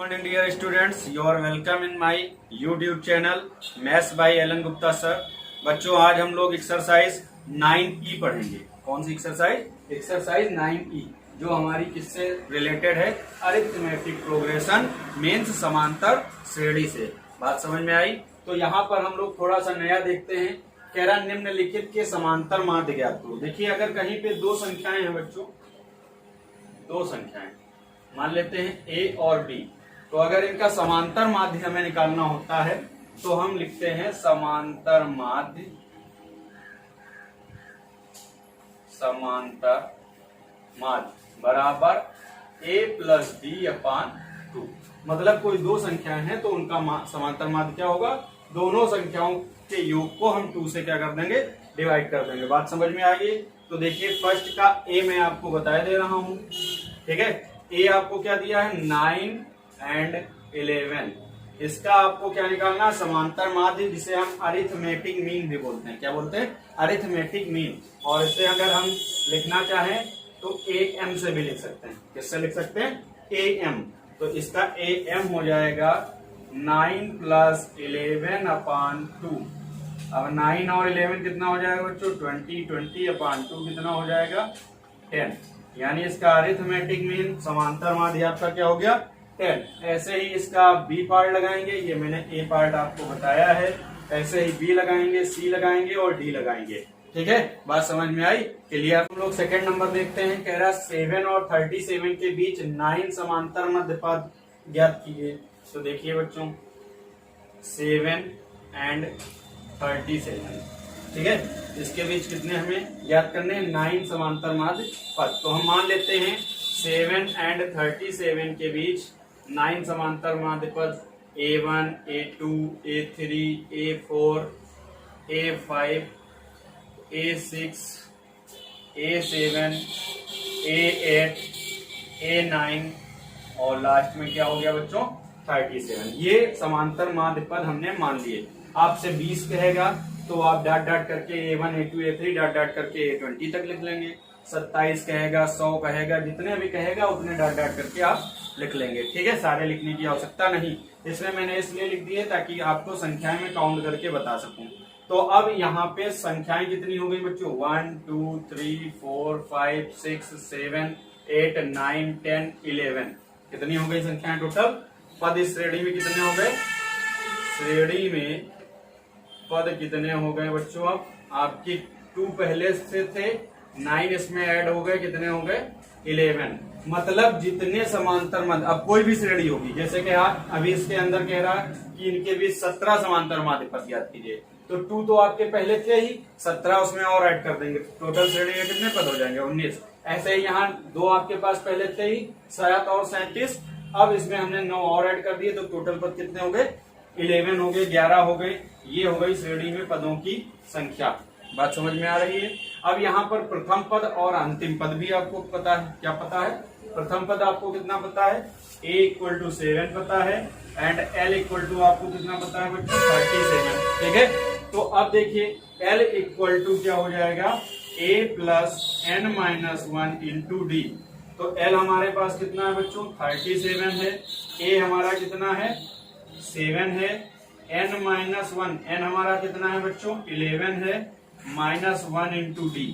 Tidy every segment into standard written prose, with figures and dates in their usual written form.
morning dear students, you are welcome in my YouTube channel maths by Allen Gupta sir. बच्चों आज हम लोग exercise 9E पढ़ेंगे। कौन सी एक्सरसाइज? एक्सरसाइज 9E जो हमारी किससे रिलेटेड है? अरिथमेटिक प्रोग्रेशन मीन्स समांतर श्रेणी से। बात समझ में आई? तो यहाँ पर हम लोग थोड़ा सा नया देखते हैं। कह रहा निम्नलिखित के समांतर माध्य ज्ञात करो। देखिए अगर कहीं पे दो संख्याएं हैं बच्चों, दो संख्याएं मान लेते हैं A और B, तो अगर इनका समांतर माध्य हमें निकालना होता है तो हम लिखते हैं समांतर माध्य, समांतर माध्य बराबर A प्लस B अपान 2। मतलब कोई दो संख्याएं हैं तो उनका समांतर माध्य क्या होगा? दोनों संख्याओं के योग को हम 2 से क्या कर देंगे? डिवाइड कर देंगे। बात समझ में आ गई? तो देखिए फर्स्ट का A मैं आपको बताया दे रहा हूं, ठीक है। ए आपको क्या दिया है? 9 एंड 11। इसका आपको क्या निकालना? समांतर माध्य, जिसे हम अरिथमेटिक मीन भी बोलते हैं। क्या बोलते हैं? Arithmetic mean. और इसे अगर हम लिखना चाहें तो AM से भी लिख सकते हैं। किससे लिख सकते हैं? AM। तो इसका AM हो जाएगा 9 प्लस 11 अपान 2। अब 9 और 11 कितना हो जाएगा बच्चों? 20 अपान 2 कितना हो जाएगा? 10। यानी इसका अरिथमेटिक मीन समांतर माध्य आपका क्या हो गया? 10। ऐसे ही इसका B पार्ट लगाएंगे, ये मैंने A पार्ट आपको बताया है। ऐसे ही B लगाएंगे, C लगाएंगे और D लगाएंगे। ठीक है, बात समझ में आई? क्लियर? हम लोग सेकंड नंबर देखते हैं। कह रहा 7 और 37 के बीच 9 समांतर मध्य पद ज्ञात कीजिए। तो देखिए बच्चों 7 एंड 37, ठीक है, इसके बीच कितने हमें ज्ञात करने हैं? 9 समांतर माध्य पद। तो हम मान लेते हैं 7 एंड 37 के बीच 9 समांतर माध्य पद A1, A2, A3, A4, A5, A6, A7, A8, A9 और लास्ट में क्या हो गया बच्चों? 37। ये समांतर माध्य पद हमने मान लिए। आपसे 20 कहेगा तो आप डॉट डॉट करके A1, A2, A3 dot dot करके A20 तक लिख लेंगे। 27 कहेगा, 100 कहेगा, जितने भी कहेगा उतने डॉट डॉट करके आप लिख लेंगे। ठीक है, सारे लिखने की आवश्यकता नहीं। इसमें मैंने इसलिए लिख दिए ताकि आपको संख्याएं में काउंट करके बता सकूं। तो अब यहाँ पे संख्याएं कितनी हो गई बच्चों? 1 2 3 4 5 6 7 8 9 10 11। कितनी हो गई संख्याएं टोटल? पद इस श्रेणी में कितने हो गए? श्रेणी में पद कितने हो गए बच्चों? अब आपकी 2 पहले से थे, 9 इसमें ऐड हो गए, कितने हो गए? 11। मतलब जितने समांतर माध्य, अब कोई भी श्रेणी होगी, जैसे कि अभी इसके अंदर कह रहा है कि इनके बीच 17 समांतर माध्य पद ज्ञात कीजिए। तो 2 तो आपके पहले थे ही, 17 उसमें और ऐड कर देंगे। टोटल श्रेणी में कितने पद हो जाएंगे? 19। ऐसे ही यहाँ 2 आपके पास पहले थे ही, 7 और 37। अब इसमें हमने 9 और ऐड कर दिए, तो टोटल पद कितने हो गए? 11 हो गए, 11 हो गए। ये हो गई श्रेणी में पदों की संख्या। बात समझ में आ रही है? अब यहाँ पर प्रथम पद और अंतिम पद भी आपको पता है। क्या पता है? प्रथम पद आपको कितना पता है? A = 7 पता है एंड L = आपको कितना पता है बच्चों? 37। ठीक है, तो अब देखिए L = क्या हो जाएगा? A plus n-1 into D। तो L हमारे पास कितना है बच्चों? 37 है। A हमारा कितना है? 7 है। n-1, n हमारा कितना है बच्चों? 11 है, -1 इंटू D।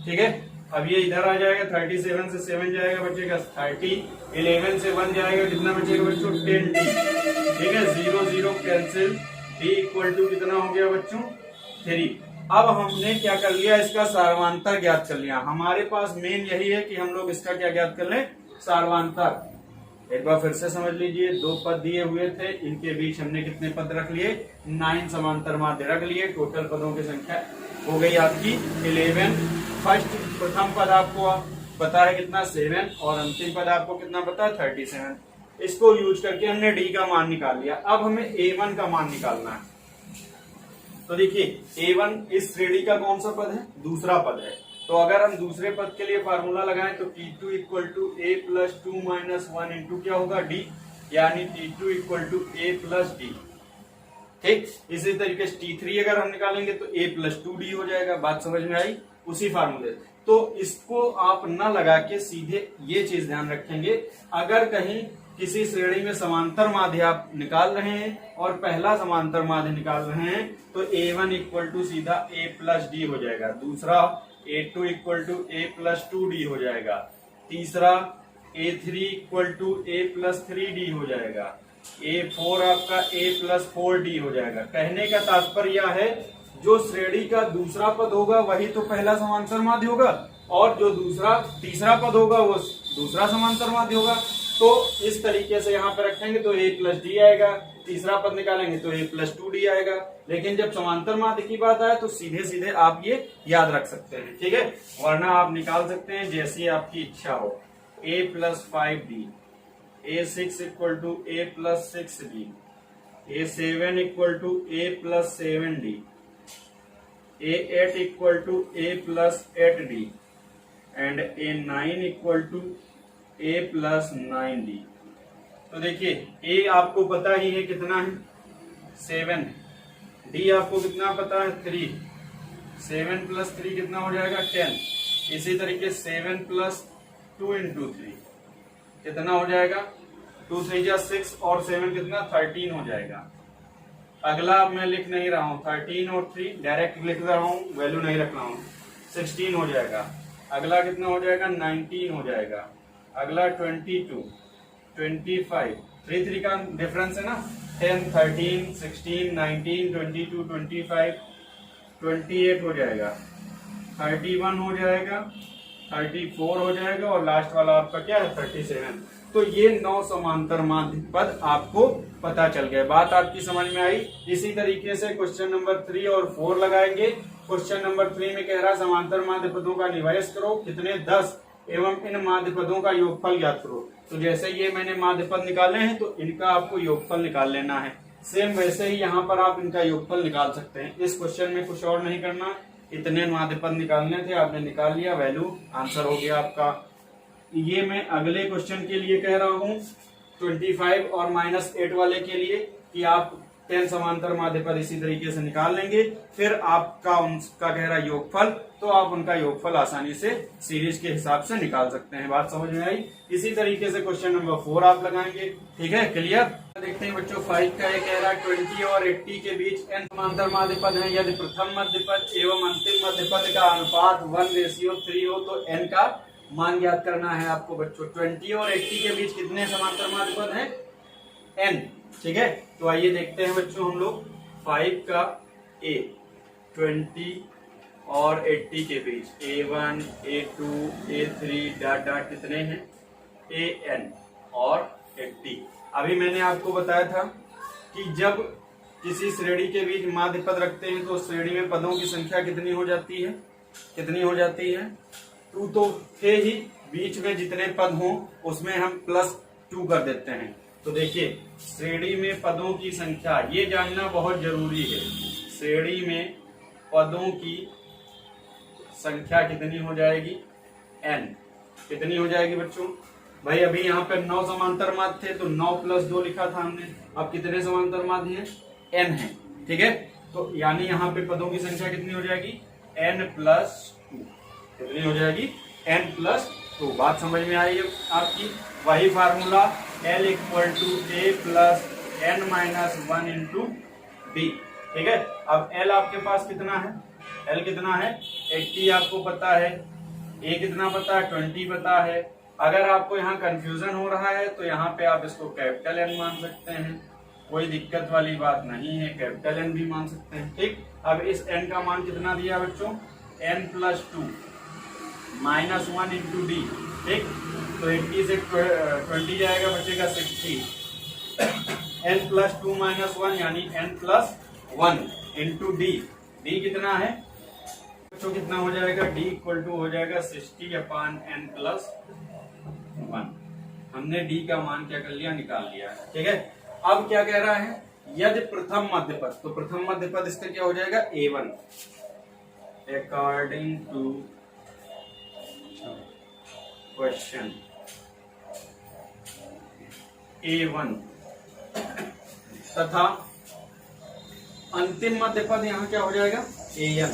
ठीक है, अब ये इधर आ जाएगा, 37 से 7 जाएगा, बचेगा 30। 11 से 1 जाएगा, कितना बचेगा बच्चों? 10D। ठीक है, 0 0 कैंसिल। D = कितना हो गया बच्चों? 3। अब हमने क्या कर लिया? इसका सार्वंतर ज्ञात कर लिया। हमारे पास मेन यही है कि हम लोग इसका क्या ज्ञात कर लें? सार्वंतर। एक बार फिर से समझ लीजिए, 2 पद दिए हुए थे, इनके बीच हमने कितने पद रख लिए? 9 समांतर माध्य रख लिए। टोटल पदों की संख्या हो गई आपकी 11। प्रथम पद आपको पता है कितना? 7 और अंतिम पद आपको कितना पता है? 37। इसको यूज करके हमने D का मान निकाल लिया। अब हमें A1 का मान निकालना है। तो देखिए A1 इस श्रेणी का कौन सा पद है? दूसरा पद है। तो अगर हम दूसरे पद के लिए फार्मूला लगाएं तो T2 = A plus 2 minus 1 into क्या होगा? D, यानी T2 = A प्लस D। ठीक, इसी तरीके से T3 अगर हम निकालेंगे तो A प्लस 2D हो जाएगा। बात समझ में आई? उसी फार्मूले। तो इसको आप न लगा के सीधे ये चीज ध्यान रखेंगे, अगर कहीं किसी श्रेणी में समांतर माध्य आप निकाल रहे हैं और पहला समांतर माध्य निकाल रहे हैं तो A1 इक्वल टू सीधा A प्लस डी हो जाएगा, दूसरा A2 equal to A plus 2D हो जाएगा, तीसरा A3 equal to A plus 3D हो जाएगा, A4 आपका A प्लस 4D हो जाएगा। कहने का तात्पर्य यह है जो श्रेणी का दूसरा पद होगा वही तो पहला समांतर माध्य होगा और जो तीसरा पद होगा वो दूसरा समांतर माध्य होगा। तो इस तरीके से यहाँ पे रखेंगे तो A प्लस डी आएगा, तीसरा पद निकालेंगे तो A प्लस 2D आएगा। लेकिन जब समांतर माध्य की बात आए तो सीधे सीधे आप ये याद रख सकते हैं, ठीक है, वरना आप निकाल सकते हैं जैसी आपकी इच्छा हो। A plus 5D, A6 equal to A plus 6D, A7 equal to A plus 7D, A8 equal to A plus 8D and A9 equal to A plus 9D। तो देखिए A आपको पता ही है कितना है 7, D आपको कितना पता है 3, 7 प्लस 3 कितना हो जाएगा 10, इसी तरीके 7 प्लस 2 इंटू 3 कितना हो जाएगा 2 3 जा 6 और 7 कितना 13 हो जाएगा। अगला अब मैं लिख नहीं रहा हूँ, 13 और 3 डायरेक्ट लिख रहा हूँ, वैल्यू नहीं रख रहा हूँ, 16 हो जाएगा। अगला कितना हो जाएगा 19 हो जाएगा। अगला 22, 25, 3 3 का डिफरेंस है ना, 10, 13, 16, 19, 22, 25, 28 हो जाएगा, 31 हो जाएगा, 34 हो जाएगा और लास्ट वाला आपका क्या है 37। तो ये 9 समांतर माध्य पद आपको पता चल गए। बात आपकी समझ में आई। इसी तरीके से क्वेश्चन नंबर 3 और 4 लगाएंगे। क्वेश्चन नंबर 3 में कह रहा है समांतर माध्य पदों का निवेश करो, कितने 10 एवं इन माध्य पदों का योगफल ज्ञात करो। तो जैसे ये मैंने माध्य पद निकाले हैं तो इनका आपको योगफल निकाल लेना है। सेम वैसे ही यहाँ पर आप इनका योगफल निकाल सकते हैं। इस क्वेश्चन में कुछ और नहीं करना, इतने माध्य पद निकालने थे, आपने निकाल लिया, वैल्यू आंसर हो गया आपका। ये मैं अगले क्वेश्चन के लिए कह रहा हूँ 25 और -8 वाले के लिए कि आप 10 समांतर माध्य पद इसी तरीके से निकाल लेंगे, फिर आपका उनका कह रहा योगफल, तो आप उनका योगफल आसानी से सीरीज के हिसाब से निकाल सकते हैं। बात समझ में आई। इसी तरीके से क्वेश्चन नंबर 4 आप लगाएंगे, ठीक है, क्लियर। देखते हैं बच्चों 5 का ये कह रहा है 20 और 80 के बीच n समांतर माध्य पद है, यदि प्रथम माध्य पद एवं अंतिम माध्य पद का अनुपात 1:3 हो तो n का मान ज्ञात करना है आपको बच्चों। 20 और 80 के बीच कितने समांतर माध्य पद हैं n, ठीक है। तो आइए देखते हैं बच्चों हम लोग 5 का a 20 और 80 के बीच A1, A2, A3 dot dot कितने हैं AN और 80। अभी मैंने आपको बताया था कि जब किसी श्रेणी के बीच माध्य पद रखते हैं तो श्रेणी में पदों की संख्या कितनी हो जाती है, कितनी हो जाती है 2 तो थे ही, बीच में जितने पद हों उसमें हम +2 कर देते हैं। तो देखिए श्रेणी में पदों की संख्या ये जानना बहुत जरूरी है, श्रेणी में पदों की संख्या कितनी हो जाएगी n, कितनी हो जाएगी बच्चों। भाई अभी यहाँ पे 9 समांतर माध्य थे तो 9 + 2 लिखा था हमने, अब कितने समांतर माध्य हैं n है, ठीक है। तो यानी यहाँ पे पदों की संख्या कितनी हो जाएगी n+2, कितनी हो जाएगी n+2। बात समझ में आई है आपकी। वही formula L = A + n-1 × D, ठीक है। अब L आपके पास कितना है, L कितना है 80 आपको पता है, A कितना पता है 20 पता है। अगर आपको यहाँ कंफ्यूजन हो रहा है तो यहाँ पे आप इसको कैपिटल N मान सकते हैं, कोई दिक्कत वाली बात नहीं है, कैपिटल N भी मान सकते हैं, ठीक। अब इस N का मान कितना दिया बच्चों n+2 -1 × D, ठीक। तो 80 से 20 जाएगा, बचेगा 60, n+2 -1 यानी n+1 × D। D कितना है बच्चों, कितना हो जाएगा D = हो जाएगा 60/n+1। हमने D का मान क्या कर लिया, निकाल लिया, ठीक है। अब क्या कह रहा है, यदि प्रथम मध्य पद, तो प्रथम मध्य पद इसका क्या हो जाएगा A1 according to question A1 तथा अंतिम मध्य पद यहाँ क्या हो जाएगा AN।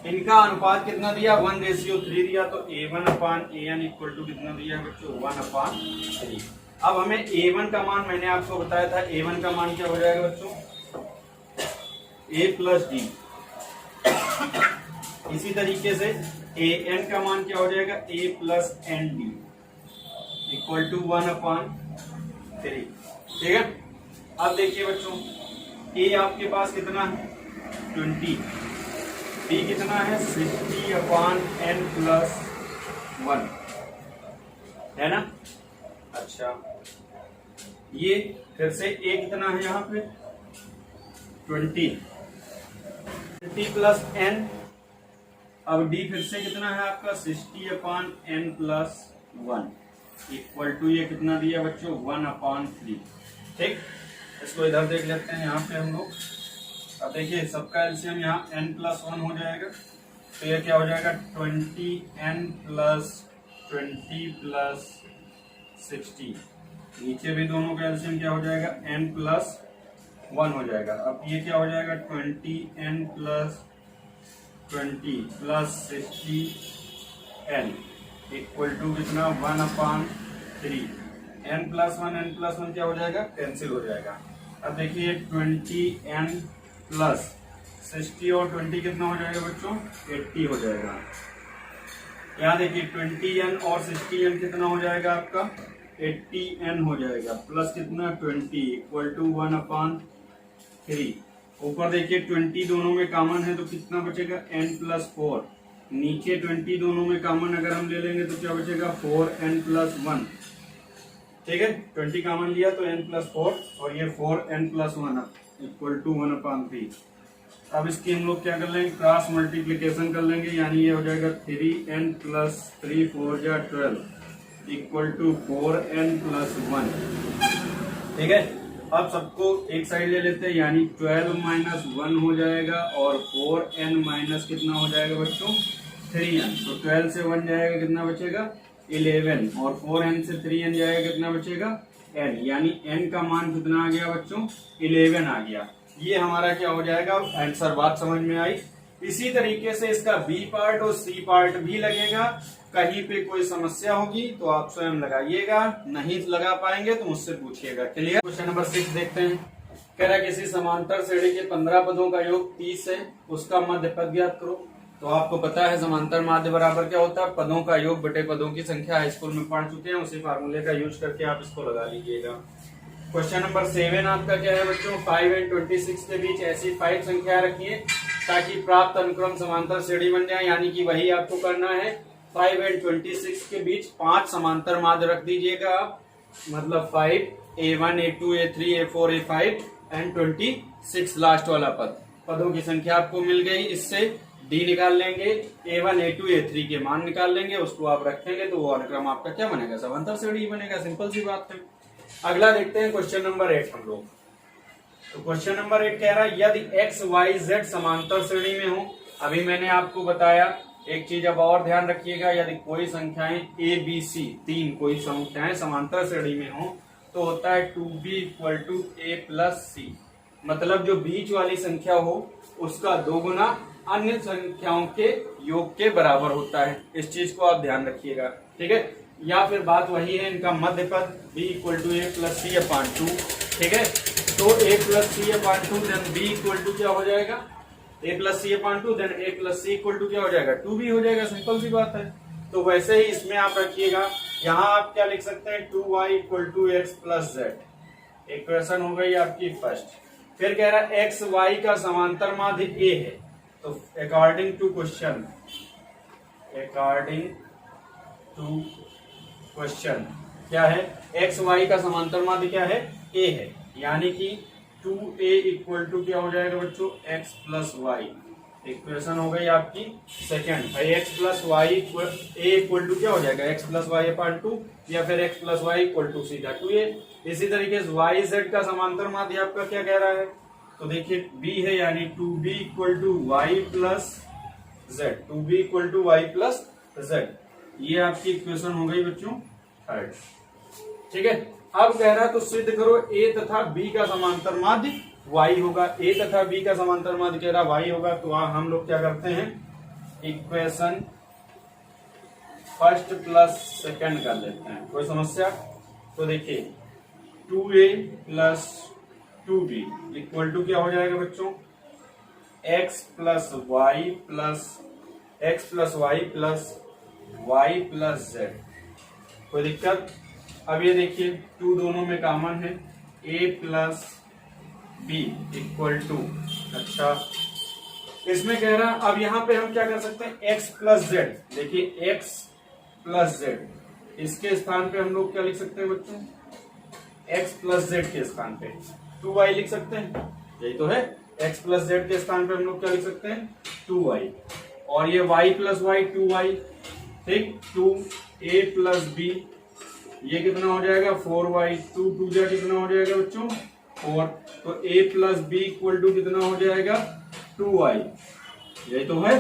इनका अनुपात कितना दिया 1:3 दिया, तो A1/AN इक्वल टू कितना दिया है बच्चों 1/3। अब हमें A1 का मान मैंने आपको बताया था, A1 का मान क्या हो जाएगा बच्चों A प्लस डी। इसी तरीके से AN का मान क्या हो जाएगा A plus n d equal to 1/3। ठीक है। अब देखिए बच्चों A आपके पास कितना है 20, B कितना है 60/n+1 है ना। अच्छा ये फिर से A कितना है यहाँ पे 20 प्लस n। अब D फिर से कितना है आपका 60/n+1 इक्वल टू ये कितना दिया बच्चों 1/3। ठीक, इसको इधर देख लेते हैं यहाँ पे हम लोग। अब देखिए सबका एलसीएम यहाँ n+1 हो जाएगा, तो ये क्या हो जाएगा 20n+20+60। नीचे भी दोनों का एलसीएम क्या हो जाएगा n+1 हो जाएगा। अब ये क्या हो जाएगा 20n+20+60n इक्वल टू कितना 1/3। n+1 क्या हो जाएगा कैंसिल हो जाएगा। अब देखिए 20n+60 और 20 कितना हो जाएगा बच्चों 80 हो जाएगा। यहाँ देखिए 20n और 60n कितना हो जाएगा आपका 80n हो जाएगा, प्लस कितना 20 इक्वल टू 1/3। ऊपर देखिए 20 दोनों में कॉमन है तो कितना बचेगा n+4। नीचे 20 दोनों में कॉमन अगर हम ले लेंगे तो क्या बचेगा 4n+1। ठीक है, 20 कॉमन लिया तो n+4 और ये 4n+1 इक्वल टू 1/3। अब इसकी हम लोग क्या कर लेंगे क्रॉस मल्टीप्लीकेशन कर लेंगे, यानी ये हो जाएगा 3n+3 4 जा 12 इक्वल टू 4n+1। ठीक है, अब सबको एक साइड ले लेते हैं, यानी 12-1 हो जाएगा और 4n माइनस कितना हो जाएगा बच्चों 3n। तो 12 से 1 जाएगा कितना बचेगा 11 और 4n से 3n जाएगा कितना बचेगा n, यानी n का मान कितना आ गया बच्चों 11 आ गया। ये हमारा क्या हो जाएगा आंसर। बात समझ में आई। इसी तरीके से इसका B पार्ट और C पार्ट भी लगेगा। कहीं पे कोई समस्या होगी तो आप स्वयं लगाइएगा, नहीं लगा पाएंगे तो मुझसे पूछिएगा। क्लियर। क्वेश्चन नंबर 6 देखते हैं। कह रहा है किसी समांतर श्रेणी के 15 पदों का योग 30 है, उसका मध्य पद ज्ञात करो। तो आपको पता है समांतर माध्य बराबर क्या होता है पदों का योग बटे पदों की संख्या। हाई स्कूल में पढ़ चुके हैं, उसी फार्मूले का यूज करके आप इसको लगा लीजिएगा। क्वेश्चन नंबर 7 आपका क्या है बच्चों 5 और 26 के बीच ऐसी 5 संख्या रखिए ताकि प्राप्त अनुक्रम समांतर श्रेणी बन जाए। यानी कि वही आपको करना है 5 और 26 के बीच 5 समांतर माध्य रख दीजिएगा आप, मतलब 5 A1 A2 A3 A4 A5 and 26 last वाला पद। पदों की संख्या आपको मिल गई। इससे D निकाल लेंगे, A1 A2 A3 के मान निकाल लेंगे, उसको आप रखेंगे तो वो अनुक्रम आपका क्या बनेगा समांतर श्रेणी बनेगा। सिंपल सी बात है। अगला देखते हैं क्वेश्चन नंबर 8 हम लोग। तो क्वेश्चन नंबर 8 कह रहा है यदि x y z समांतर श्रेणी में हो। अभी मैंने आपको बताया एक चीज, अब और ध्यान रखिएगा, यदि कोई संख्याएं a b c 3 कोई संख्याएं समांतर श्रेणी में हो तो होता है 2b equal to a plus c. मतलब जो बीच वाली संख्या हो उसका 2 गुना अन्य संख्याओं के योग के बराबर होता है। इस चीज को आप ध्यान रखिएगा। ठीक है, या फिर बात वही है इनका मध्य पद b equal to a plus c upon 2। ठीक है, तो a plus c upon 2 then b equal to क्या हो जाएगा a plus c upon 2 then a plus c equal to क्या हो जाएगा 2b हो जाएगा। सिंपल सी बात है। तो वैसे ही इसमें आप रखिएगा, यहाँ आप क्या लिख सकते हैं 2y equal to x plus z. Equation हो गई आपकी फर्स्ट। फिर कह रहा है एक्स वाई का समांतर माध्य a है, तो अकॉर्डिंग टू क्वेश्चन क्या है एक्स वाई का समांतर माध्य क्या है a है, यानी कि 2a इक्वल टू क्या हो जाएगा बच्चों x प्लस वाई। इक्वेशन हो गई आपकी सेकेंड। भाई x plus y equal to क्या हो जाएगा x प्लस वाई अपॉन 2 या फिर x plus y equal to सीधा 2a। इसी तरीके से y z का समांतर माध्य आपका क्या कह रहा है, तो देखिए b है, यानी 2b equal to y plus z. 2b equal to y plus z, ये आपकी इक्वेशन हो गई बच्चों थर्ड। ठीक है, अब कह रहा है तो सिद्ध करो a तथा b का समांतर माध्य y होगा। a तथा b का समांतर माध्य कह रहा y होगा, तो हम लोग क्या करते हैं इक्वेशन फर्स्ट प्लस सेकंड कर लेते हैं, कोई समस्या? तो देखिए 2a plus 2b equal to क्या हो जाएगा बच्चों, x plus y plus y plus z। कोई दिक्कत? अब ये देखिए 2 दोनों में कॉमन है, a plus b equal to, अच्छा इसमें कह रहा अब यहाँ पे हम क्या कर सकते हैं, x प्लस जेड। देखिए x प्लस जेड, इसके स्थान पे हम लोग क्या लिख सकते हैं बच्चों, x प्लस जेड के स्थान पे 2y लिख सकते हैं, यही तो है। x प्लस जेड के स्थान पे हम लोग क्या लिख सकते हैं, 2y, और ये y प्लस वाई 2y, ठीक। 2a प्लस बी, ये कितना हो जाएगा 4y, 2 जा कितना हो जाएगा बच्चों 4, तो a plus b equal to कितना हो जाएगा 2y, यही तो है।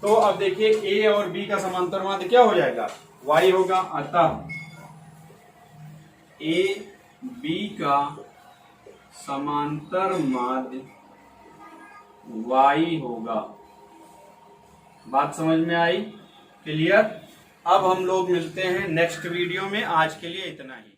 तो अब देखिए a और b का समांतर माध्य क्या हो जाएगा, y होगा, अतः a b का समांतर माध्य y होगा। बात समझ में आई? क्लियर? अब हम लोग मिलते हैं नेक्स्ट वीडियो में, आज के लिए इतना ही।